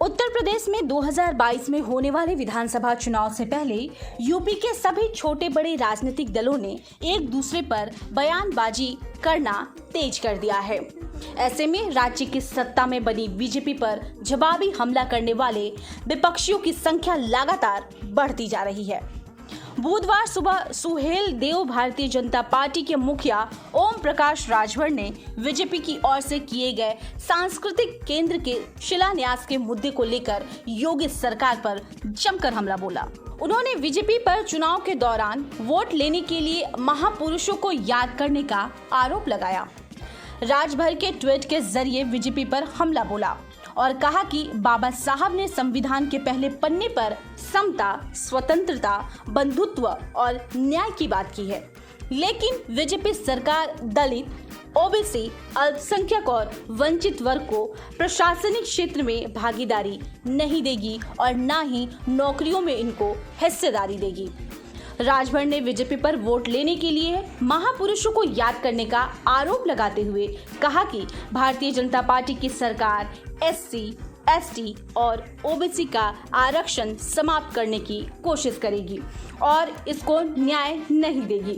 उत्तर प्रदेश में 2022 में होने वाले विधानसभा चुनाव से पहले यूपी के सभी छोटे बड़े राजनीतिक दलों ने एक दूसरे पर बयानबाजी करना तेज कर दिया है। ऐसे में राज्य की सत्ता में बनी बीजेपी पर जवाबी हमला करने वाले विपक्षियों की संख्या लगातार बढ़ती जा रही है। बुधवार सुबह सुहेल देव भारतीय जनता पार्टी के मुखिया ओम प्रकाश राजभर ने बीजेपी की ओर से किए गए सांस्कृतिक केंद्र के शिलान्यास के मुद्दे को लेकर योगी सरकार पर जमकर हमला बोला। उन्होंने बीजेपी पर चुनाव के दौरान वोट लेने के लिए महापुरुषों को याद करने का आरोप लगाया। राजभर के ट्वीट के जरिए बीजेपी पर हमला बोला और कहा कि बाबा साहब ने संविधान के पहले पन्ने पर समता, स्वतंत्रता, बंधुत्व और न्याय की बात की है, लेकिन बीजेपी सरकार दलित, ओबीसी, अल्पसंख्यक और वंचित वर्ग को प्रशासनिक क्षेत्र में भागीदारी नहीं देगी और न ही नौकरियों में इनको हिस्सेदारी देगी। राजभर ने बीजेपी पर वोट लेने के लिए महापुरुषों को याद करने का आरोप लगाते हुए कहा कि भारतीय जनता पार्टी की सरकार एससी, एसटी और ओबीसी का आरक्षण समाप्त करने की कोशिश करेगी और इसको न्याय नहीं देगी।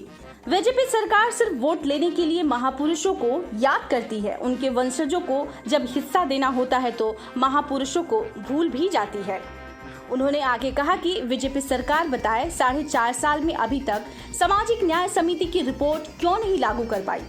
बीजेपी सरकार सिर्फ वोट लेने के लिए महापुरुषों को याद करती है। उनके वंशजों को जब हिस्सा देना होता है तो महापुरुषों को भूल भी जाती है। उन्होंने आगे कहा कि बीजेपी सरकार बताए 4.5 साल में अभी तक सामाजिक न्याय समिति की रिपोर्ट क्यों नहीं लागू कर पाई।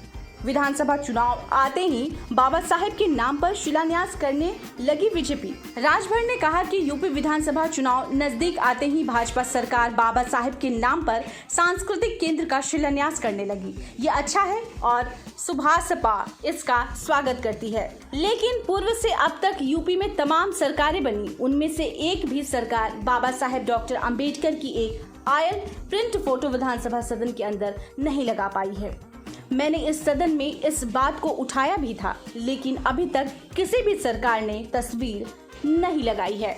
विधानसभा चुनाव आते ही बाबा साहेब के नाम पर शिलान्यास करने लगी बीजेपी। राजभर ने कहा कि यूपी विधानसभा चुनाव नजदीक आते ही भाजपा सरकार बाबा साहेब के नाम पर सांस्कृतिक केंद्र का शिलान्यास करने लगी। ये अच्छा है और सुभाषपा इसका स्वागत करती है, लेकिन पूर्व से अब तक यूपी में तमाम सरकारें बनी, उनमें से एक भी सरकार बाबा साहेब डॉक्टर अंबेडकर की एक आयल प्रिंट फोटो विधानसभा सदन के अंदर नहीं लगा पाई है। मैंने इस सदन में इस बात को उठाया भी था, लेकिन अभी तक किसी भी सरकार ने तस्वीर नहीं लगाई है।